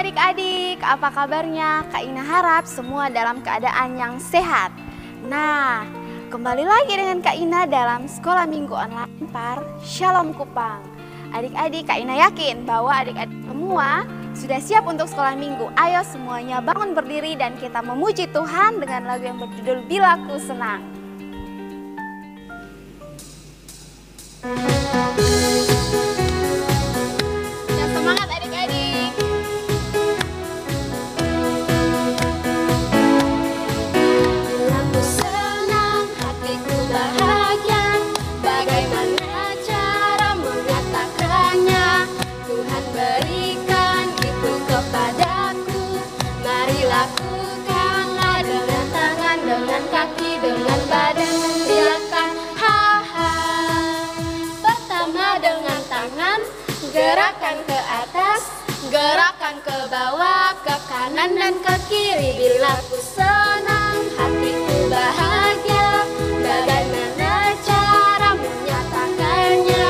adik-adik, apa kabarnya? Kak Ina harap semua dalam keadaan yang sehat. Nah, kembali lagi dengan Kak Ina dalam Sekolah Minggu Online Par Shalom Kupang. Adik-adik, Kak Ina yakin bahwa adik-adik semua sudah siap untuk sekolah minggu. Ayo semuanya bangun berdiri dan kita memuji Tuhan dengan lagu yang berjudul Bila Ku Senang. Dan semangat adik-adik. Bila ku senang, hatiku bahagia. Bagaimana cara mengatakannya? Tuhan berikan itu kepadaku. Mari lakukanlah dengan tangan, dengan kaki, dengan badan. Teriakan ha-ha. Pertama dengan tangan, gerakan ke atas, gerakan ke bawah, ke kanan dan ke kiri. Bila ku senang, hatiku bahagia. Bagaimana cara menyatakannya?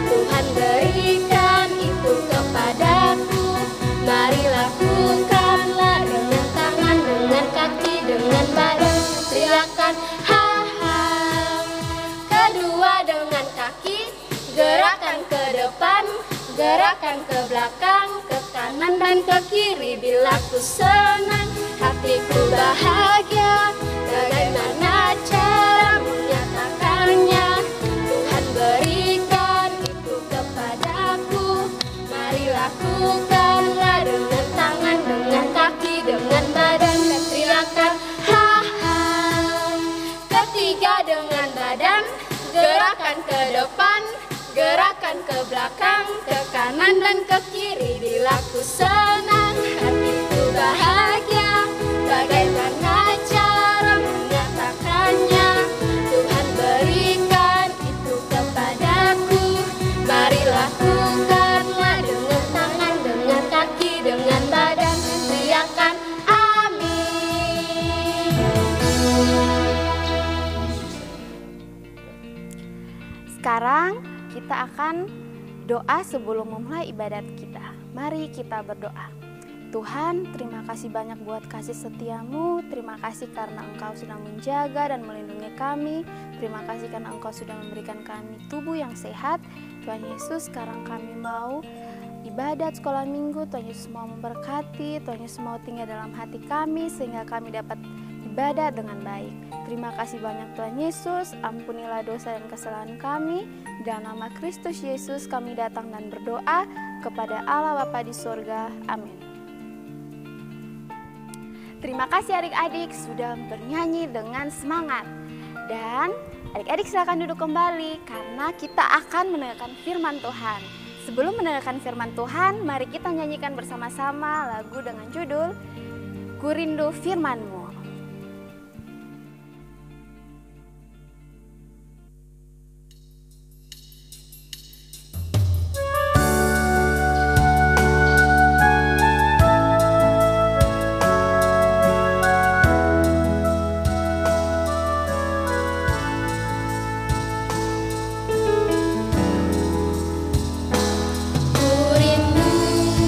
Tuhan berikan itu kepadaku. Mari lakukanlah dengan tangan, dengan kaki, dengan badan. Teriakan ha-ha. Kedua dengan kaki, gerakan ke depan, gerakan ke belakang, ke kanan dan ke kiri. Bila ku senang, hatiku bahagia. Bagaimana cara menyatakannya? Tuhan berikan itu kepadaku. Mari lakukanlah dengan tangan, dengan kaki, dengan badan. Dan teriakan ha-ha. Ketiga dengan badan, gerakan ke depan, gerakan ke belakang, ke kanan dan ke kiri. Bila ku senang, hatiku bahagia. Bagaimana cara menyatakannya? Tuhan berikan itu kepadaku. Mari lakukanlah dengan tangan, dengan kaki, dengan badan. Teriakan amin. Sekarang kita akan doa sebelum memulai ibadat kita. Mari kita berdoa. Tuhan, terima kasih banyak buat kasih setiamu. Terima kasih karena Engkau sudah menjaga dan melindungi kami. Terima kasih karena Engkau sudah memberikan kami tubuh yang sehat. Tuhan Yesus, sekarang kami mau ibadat sekolah minggu. Tuhan Yesus mau memberkati. Tuhan Yesus mau tinggal dalam hati kami sehingga kami dapat ibadat dengan baik. Terima kasih banyak Tuhan Yesus. Ampunilah dosa dan kesalahan kami. Dalam nama Kristus Yesus kami datang dan berdoa kepada Allah Bapa di surga. Amin. Terima kasih adik-adik sudah bernyanyi dengan semangat. Dan adik-adik silakan duduk kembali karena kita akan mendengarkan firman Tuhan. Sebelum mendengarkan firman Tuhan, mari kita nyanyikan bersama-sama lagu dengan judul Ku Rindu Firman-Mu. Ku rindu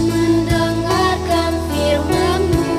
mendengarkan firman-Mu.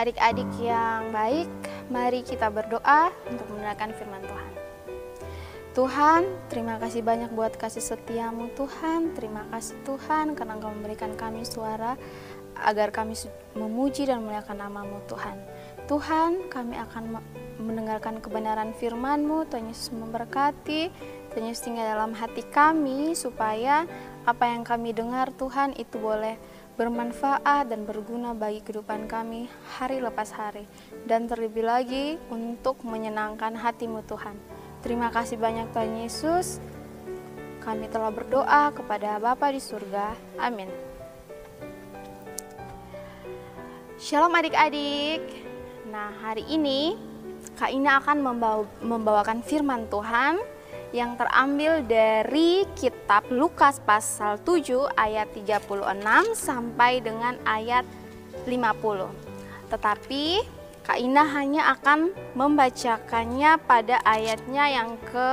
Adik-adik yang baik, mari kita berdoa untuk mendengarkan firman Tuhan. Tuhan, terima kasih banyak buat kasih setiamu Tuhan. Terima kasih Tuhan karena Engkau memberikan kami suara agar kami memuji dan memuliakan nama-Mu Tuhan. Tuhan, kami akan mendengarkan kebenaran firman-Mu. Tuhan Yesus memberkati, Tuhan Yesus tinggal dalam hati kami supaya apa yang kami dengar Tuhan itu boleh bermanfaat dan berguna bagi kehidupan kami hari lepas hari. Dan terlebih lagi untuk menyenangkan hati-Mu Tuhan. Terima kasih banyak Tuhan Yesus. Kami telah berdoa kepada Bapa di surga. Amin. Shalom adik-adik. Nah, hari ini Kak Ina akan membawakan firman Tuhan yang terambil dari kitab Lukas pasal 7 ayat 36 sampai dengan ayat 50. Tetapi Kak Ina hanya akan membacakannya pada ayatnya yang ke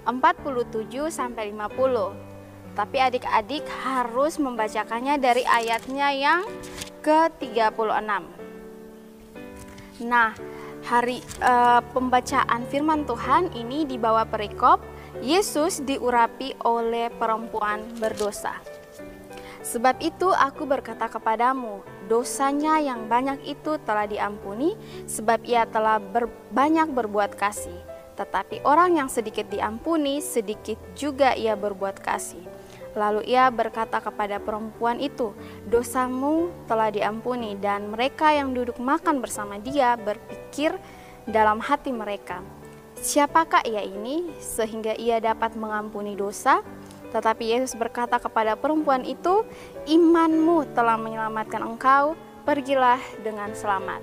47 sampai 50. Tapi adik-adik harus membacakannya dari ayatnya yang ke 36. Nah, pembacaan firman Tuhan ini di bawah perikop Yesus diurapi oleh perempuan berdosa. Sebab itu aku berkata kepadamu, dosanya yang banyak itu telah diampuni, sebab ia telah banyak berbuat kasih. Tetapi orang yang sedikit diampuni, sedikit juga ia berbuat kasih. Lalu ia berkata kepada perempuan itu, dosamu telah diampuni. Dan mereka yang duduk makan bersama dia berpikir dalam hati mereka, siapakah ia ini sehingga ia dapat mengampuni dosa? Tetapi Yesus berkata kepada perempuan itu, imanmu telah menyelamatkan engkau, pergilah dengan selamat.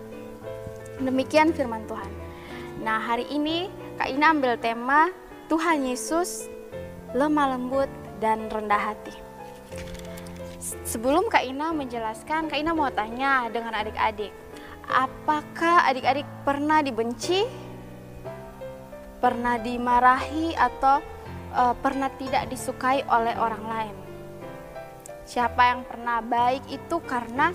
Demikian firman Tuhan. Nah, hari ini Kak Ina ambil tema Tuhan Yesus lemah lembut dan rendah hati. Sebelum Kak Ina menjelaskan, Kak Ina mau tanya dengan adik-adik, apakah adik-adik pernah dibenci, pernah dimarahi, atau pernah tidak disukai oleh orang lain? Siapa yang pernah? Baik itu karena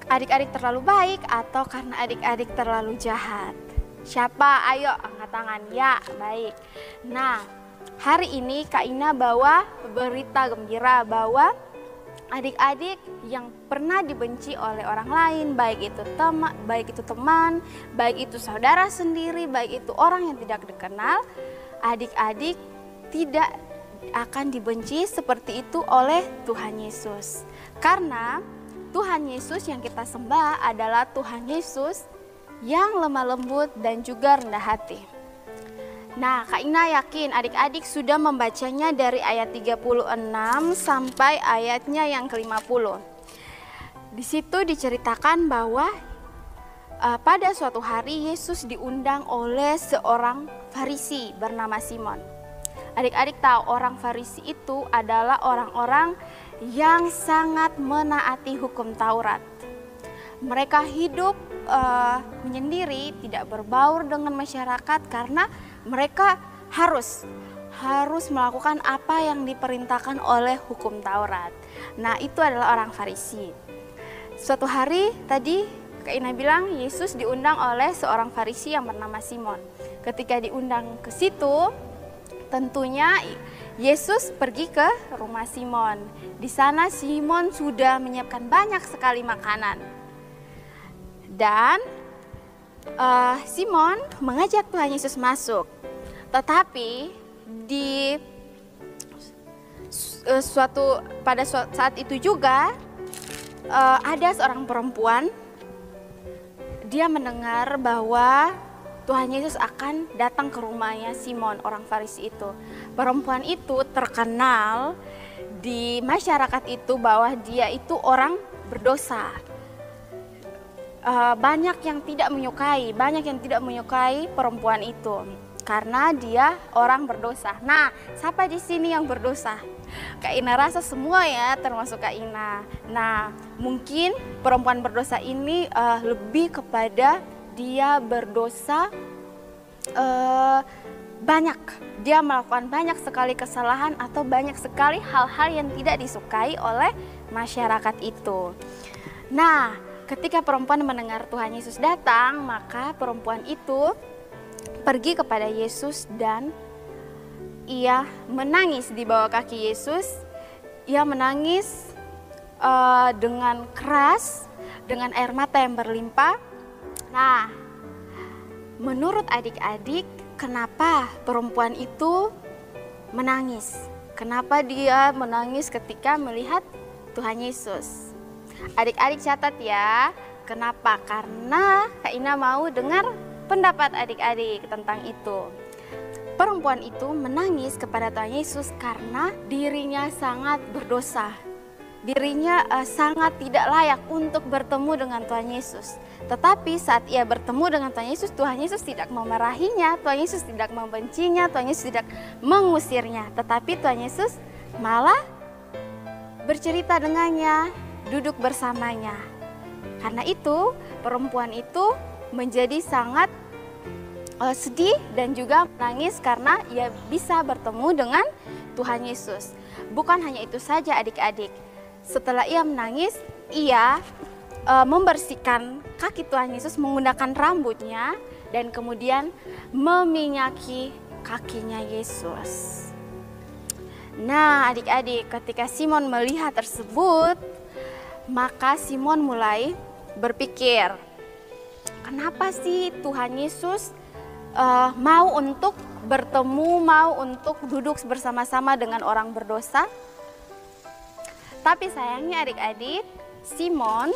adik-adik terlalu baik atau karena adik-adik terlalu jahat? Siapa? Ayo angkat tangan. Ya, baik. Nah, hari ini Kak Ina bawa berita gembira bahwa adik-adik yang pernah dibenci oleh orang lain, baik itu teman, baik itu saudara sendiri, baik itu orang yang tidak dikenal, adik-adik tidak akan dibenci seperti itu oleh Tuhan Yesus. Karena Tuhan Yesus yang kita sembah adalah Tuhan Yesus yang lemah lembut dan juga rendah hati. Nah, Kak Ina yakin adik-adik sudah membacanya dari ayat 36 sampai ayatnya yang ke-50. Di situ diceritakan bahwa pada suatu hari Yesus diundang oleh seorang Farisi bernama Simon. Adik-adik tahu orang Farisi itu adalah orang-orang yang sangat menaati hukum Taurat. Mereka hidup menyendiri, tidak berbaur dengan masyarakat karena mereka harus melakukan apa yang diperintahkan oleh hukum Taurat. Nah, itu adalah orang Farisi. Suatu hari tadi Kak Ina bilang Yesus diundang oleh seorang Farisi yang bernama Simon. Ketika diundang ke situ, tentunya Yesus pergi ke rumah Simon. Di sana Simon sudah menyiapkan banyak sekali makanan. Dan Simon mengajak Tuhan Yesus masuk. Tetapi pada saat itu juga ada seorang perempuan, dia mendengar bahwa Tuhan Yesus akan datang ke rumahnya Simon, orang Farisi itu. Perempuan itu terkenal di masyarakat itu bahwa dia itu orang berdosa. Banyak yang tidak menyukai perempuan itu karena dia orang berdosa. Nah, siapa di sini yang berdosa? Kak Ina rasa semua ya, termasuk Kak Ina. Nah, mungkin perempuan berdosa ini lebih kepada dia berdosa banyak. Dia melakukan banyak sekali kesalahan atau banyak sekali hal-hal yang tidak disukai oleh masyarakat itu. Nah, ketika perempuan mendengar Tuhan Yesus datang, maka perempuan itu pergi kepada Yesus dan ia menangis di bawah kaki Yesus. Ia menangis dengan keras, dengan air mata yang berlimpah. Nah, menurut adik-adik, kenapa perempuan itu menangis? Kenapa dia menangis ketika melihat Tuhan Yesus? Adik-adik catat ya, kenapa? Karena Kak Ina mau dengar pendapat adik-adik tentang itu. Perempuan itu menangis kepada Tuhan Yesus karena dirinya sangat berdosa. Dirinya sangat tidak layak untuk bertemu dengan Tuhan Yesus. Tetapi saat ia bertemu dengan Tuhan Yesus tidak memarahinya, Tuhan Yesus tidak membencinya, Tuhan Yesus tidak mengusirnya. Tetapi Tuhan Yesus malah bercerita dengannya, duduk bersamanya. Karena itu perempuan itu menjadi sangat sedih dan juga menangis karena ia bisa bertemu dengan Tuhan Yesus. Bukan hanya itu saja adik-adik. Setelah ia menangis, ia membersihkan kaki Tuhan Yesus menggunakan rambutnya dan kemudian meminyaki kakinya Yesus. Nah, adik-adik, ketika Simon melihat tersebut, maka Simon mulai berpikir, kenapa sih Tuhan Yesus mau untuk bertemu, mau untuk duduk bersama-sama dengan orang berdosa? Tapi sayangnya adik-adik, Simon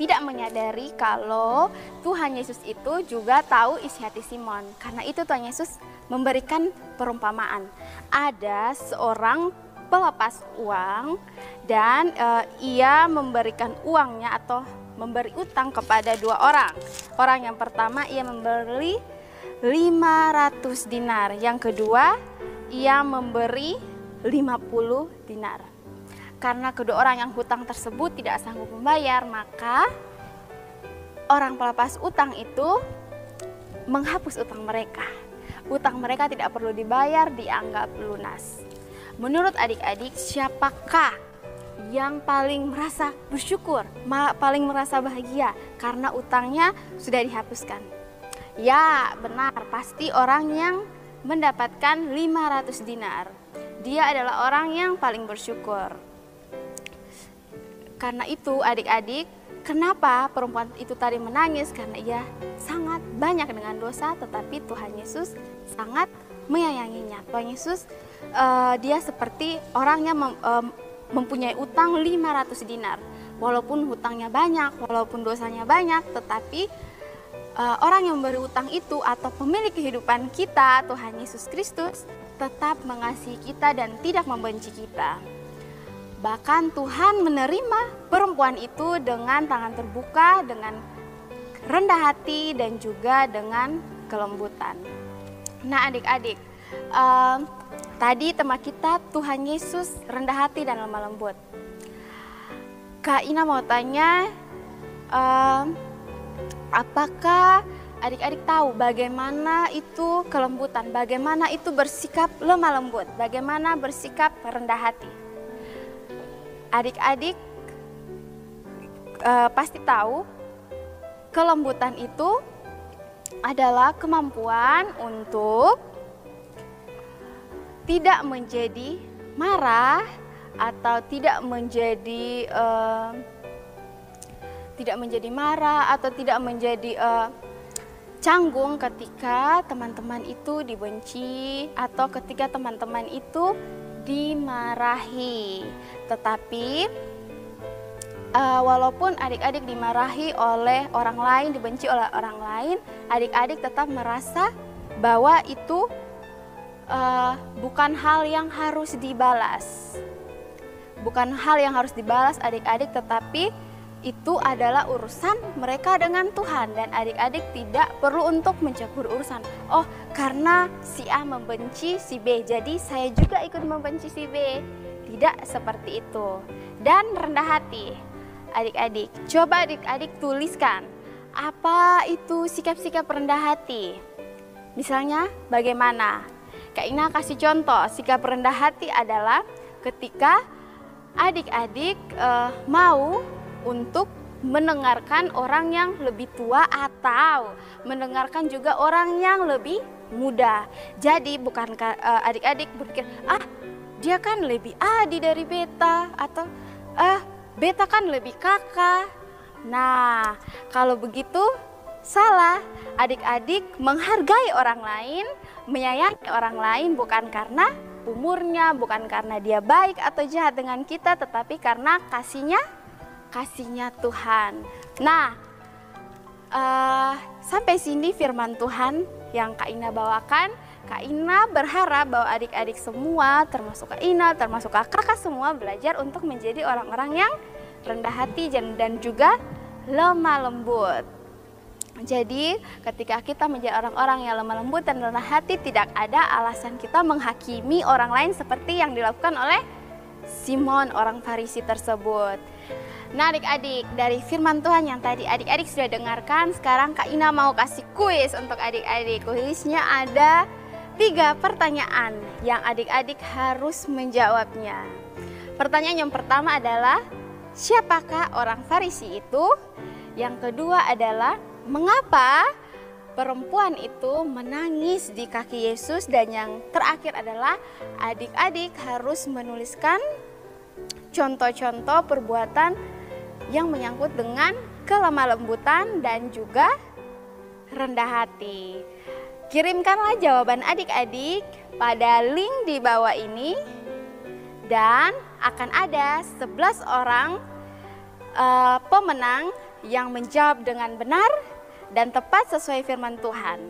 tidak menyadari kalau Tuhan Yesus itu juga tahu isi hati Simon. Karena itu Tuhan Yesus memberikan perumpamaan. Ada seorang pelepas uang dan ia memberikan uangnya atau memberi utang kepada dua orang. Orang yang pertama ia memberi 500 dinar. Yang kedua ia memberi 50 dinar. Karena kedua orang yang hutang tersebut tidak sanggup membayar, maka orang pelepas utang itu menghapus utang mereka. Utang mereka tidak perlu dibayar, dianggap lunas. Menurut adik-adik, siapakah yang paling merasa bersyukur, paling merasa bahagia karena utangnya sudah dihapuskan? Ya, benar, pasti orang yang mendapatkan 500 dinar. Dia adalah orang yang paling bersyukur. Karena itu adik-adik, kenapa perempuan itu tadi menangis? Karena ia sangat banyak dengan dosa, tetapi Tuhan Yesus sangat menyayanginya. Tuhan Yesus dia seperti orang yang mempunyai utang 500 dinar. Walaupun hutangnya banyak, walaupun dosanya banyak, tetapi orang yang memberi utang itu atau pemilik kehidupan kita, Tuhan Yesus Kristus, tetap mengasihi kita dan tidak membenci kita. Bahkan Tuhan menerima perempuan itu dengan tangan terbuka, dengan rendah hati dan juga dengan kelembutan. Nah adik-adik, tadi tema kita Tuhan Yesus rendah hati dan lemah lembut. Kak Ina mau tanya, apakah adik-adik tahu bagaimana itu kelembutan, bagaimana itu bersikap lemah lembut, bagaimana bersikap rendah hati? Adik-adik pasti tahu kelembutan itu adalah kemampuan untuk tidak menjadi marah atau tidak menjadi canggung ketika teman-teman itu dibenci atau ketika teman-teman itu dimarahi. Tetapi walaupun adik-adik dimarahi oleh orang lain, dibenci oleh orang lain, adik-adik tetap merasa bahwa itu bukan hal yang harus dibalas. Bukan hal yang harus dibalas adik-adik, tetapi itu adalah urusan mereka dengan Tuhan. Dan adik-adik tidak perlu untuk mencampur urusan. Oh, karena si A membenci si B, jadi saya juga ikut membenci si B. Tidak seperti itu. Dan rendah hati. Adik-adik, coba adik-adik tuliskan apa itu sikap-sikap rendah hati. Misalnya bagaimana? Kak Ina kasih contoh, sikap rendah hati adalah ketika adik-adik mau untuk mendengarkan orang yang lebih tua atau mendengarkan juga orang yang lebih muda. Jadi bukan adik-adik berpikir, dia kan lebih adi dari beta, atau beta kan lebih kakak. Nah, kalau begitu salah. Adik-adik menghargai orang lain, menyayangi orang lain bukan karena umurnya, bukan karena dia baik atau jahat dengan kita, tetapi karena kasihnya Tuhan. Nah, sampai sini firman Tuhan yang Kak Ina bawakan. Kak Ina berharap bahwa adik-adik semua, termasuk Kak Ina, termasuk kakak semua, belajar untuk menjadi orang-orang yang rendah hati dan juga lemah lembut. Jadi ketika kita menjadi orang-orang yang lemah lembut dan rendah hati, tidak ada alasan kita menghakimi orang lain seperti yang dilakukan oleh Simon, orang Farisi tersebut. Nah adik-adik, dari firman Tuhan yang tadi adik-adik sudah dengarkan, sekarang Kak Ina mau kasih kuis untuk adik-adik. Kuisnya ada 3 pertanyaan yang adik-adik harus menjawabnya. Pertanyaan yang pertama adalah, siapakah orang Farisi itu? Yang kedua adalah, mengapa perempuan itu menangis di kaki Yesus? Dan yang terakhir adalah, adik-adik harus menuliskan contoh-contoh perbuatan yang menyangkut dengan kelemah lembutan dan juga rendah hati. Kirimkanlah jawaban adik-adik pada link di bawah ini, dan akan ada 11 orang pemenang yang menjawab dengan benar dan tepat sesuai firman Tuhan.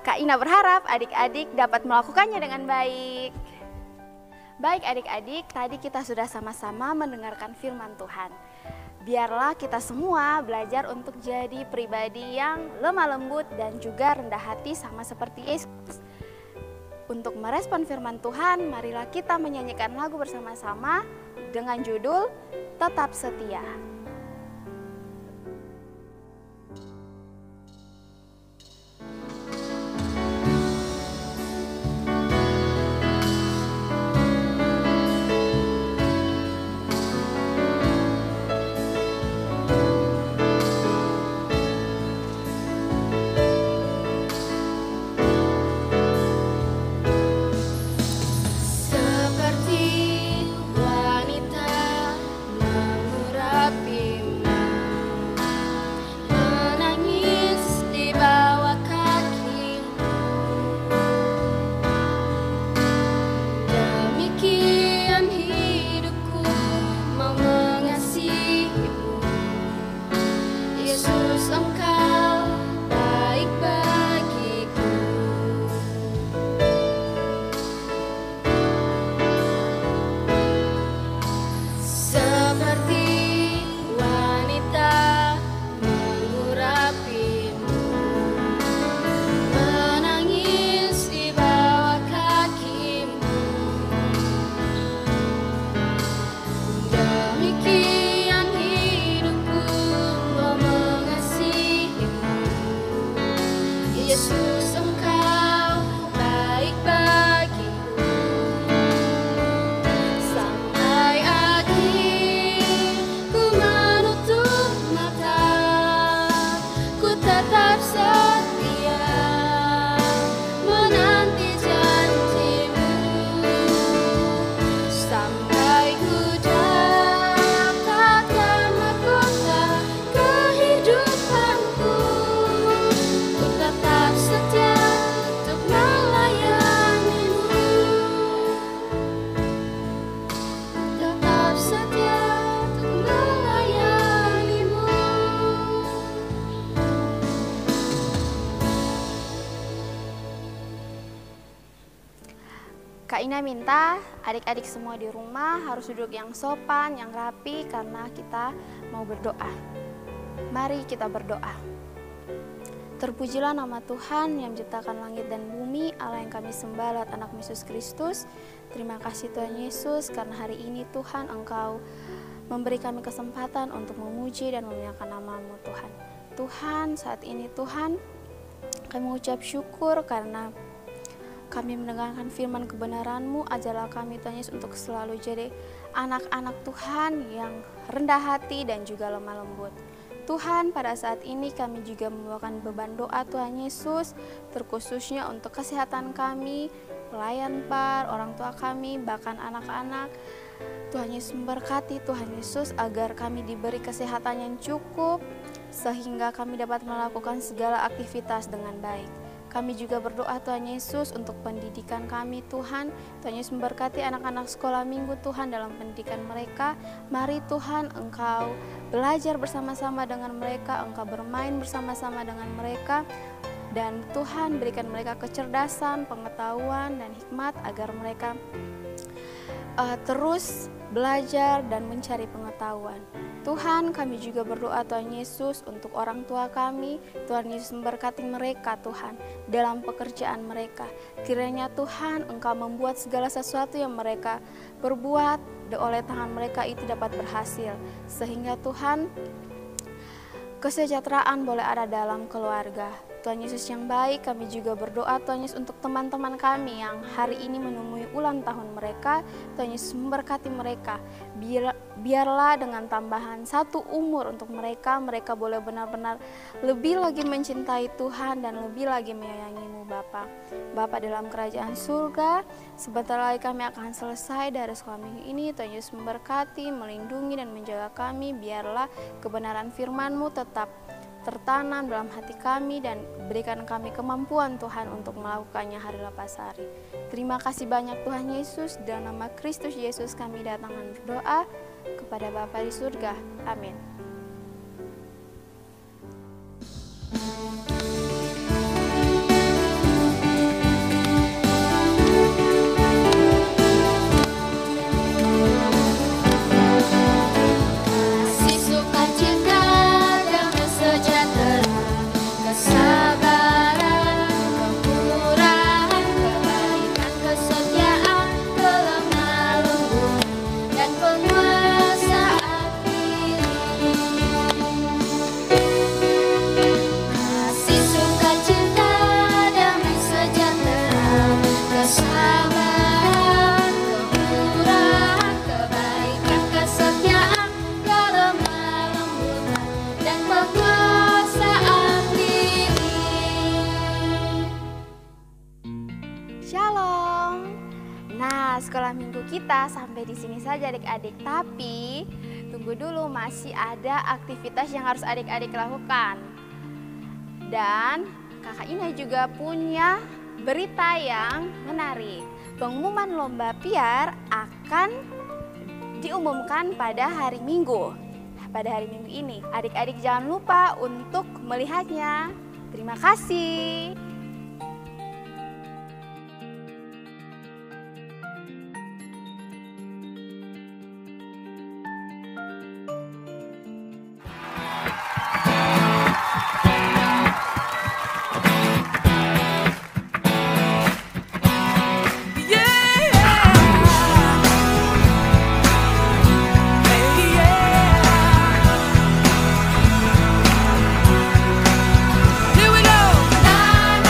Kak Ina berharap adik-adik dapat melakukannya dengan baik. Baik adik-adik, tadi kita sudah sama-sama mendengarkan firman Tuhan. Biarlah kita semua belajar untuk jadi pribadi yang lemah lembut dan juga rendah hati sama seperti Yesus. Untuk merespon firman Tuhan, marilah kita menyanyikan lagu bersama-sama dengan judul Tetap Setia. Kak Ina minta adik-adik semua di rumah harus duduk yang sopan, yang rapi karena kita mau berdoa. Mari kita berdoa. Terpujilah nama Tuhan yang menciptakan langit dan bumi, Allah yang kami sembah lewat anak Yesus Kristus. Terima kasih Tuhan Yesus karena hari ini Tuhan Engkau memberi kami kesempatan untuk memuji dan memuliakan nama-Mu Tuhan. Tuhan, saat ini Tuhan kami mengucap syukur karena kami mendengarkan firman kebenaran-Mu. Ajarlah kami Tuhan Yesus untuk selalu jadi anak-anak Tuhan yang rendah hati dan juga lemah lembut. Tuhan, pada saat ini kami juga membawakan beban doa Tuhan Yesus, terkhususnya untuk kesehatan kami, pelayan par, orang tua kami, bahkan anak-anak. Tuhan Yesus memberkati Tuhan Yesus agar kami diberi kesehatan yang cukup, sehingga kami dapat melakukan segala aktivitas dengan baik. Kami juga berdoa Tuhan Yesus untuk pendidikan kami Tuhan. Tuhan Yesus memberkati anak-anak sekolah minggu Tuhan dalam pendidikan mereka. Mari Tuhan Engkau belajar bersama-sama dengan mereka, Engkau bermain bersama-sama dengan mereka. Dan Tuhan berikan mereka kecerdasan, pengetahuan, dan hikmat agar mereka terus belajar dan mencari pengetahuan. Tuhan, kami juga berdoa Tuhan Yesus untuk orang tua kami. Tuhan Yesus memberkati mereka Tuhan dalam pekerjaan mereka. Kiranya Tuhan Engkau membuat segala sesuatu yang mereka perbuat oleh tangan mereka itu dapat berhasil. Sehingga Tuhan, kesejahteraan boleh ada dalam keluarga. Tuhan Yesus yang baik, kami juga berdoa Tuhan Yesus untuk teman-teman kami yang hari ini menemui ulang tahun mereka. Tuhan Yesus memberkati mereka. Biarlah dengan tambahan 1 umur untuk mereka boleh benar-benar lebih lagi mencintai Tuhan dan lebih lagi menyayangi-Mu Bapa. Bapa dalam kerajaan surga, sebentar lagi kami akan selesai dari sekolah minggu ini. Tuhan Yesus memberkati, melindungi dan menjaga kami. Biarlah kebenaran firman-Mu tetap tertanam dalam hati kami dan berikan kami kemampuan Tuhan untuk melakukannya hari lepas hari. Terima kasih banyak Tuhan Yesus, dalam nama Kristus Yesus kami datang dan berdoa kepada Bapa di surga. Amin. Sekolah minggu kita sampai di sini saja adik-adik, tapi tunggu dulu, masih ada aktivitas yang harus adik-adik lakukan. Dan kakak Ina juga punya berita yang menarik. Pengumuman lomba piar akan diumumkan pada hari Minggu. Pada hari Minggu ini, adik-adik jangan lupa untuk melihatnya. Terima kasih. Here we go.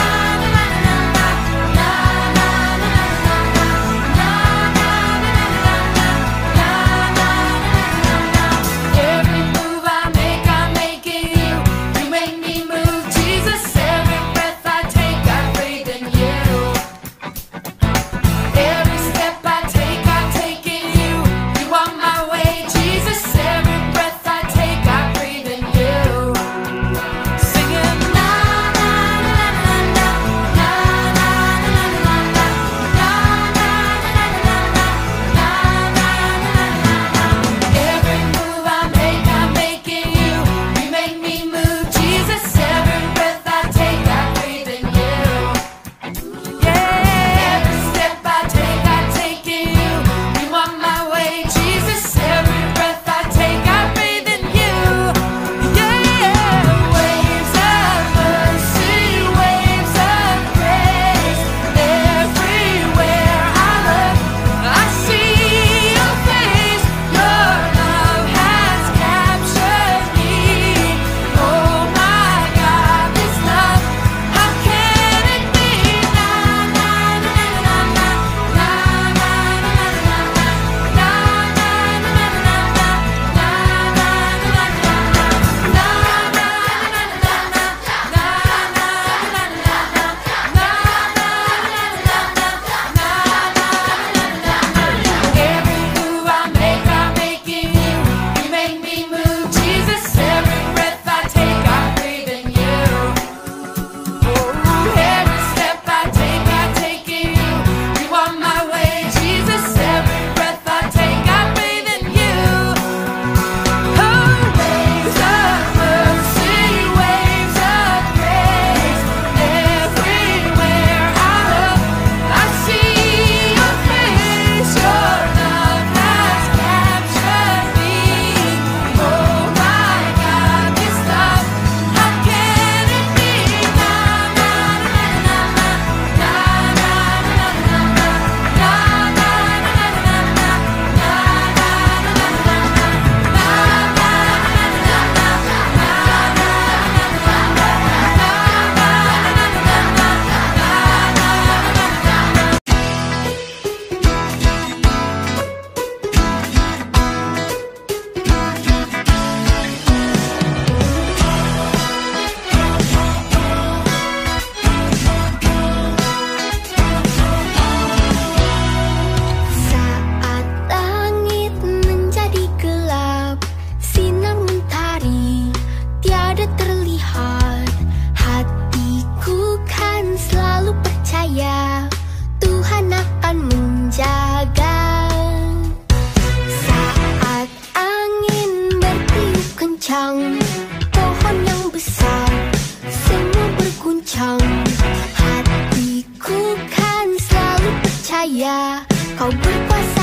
percaya Kau berkuasa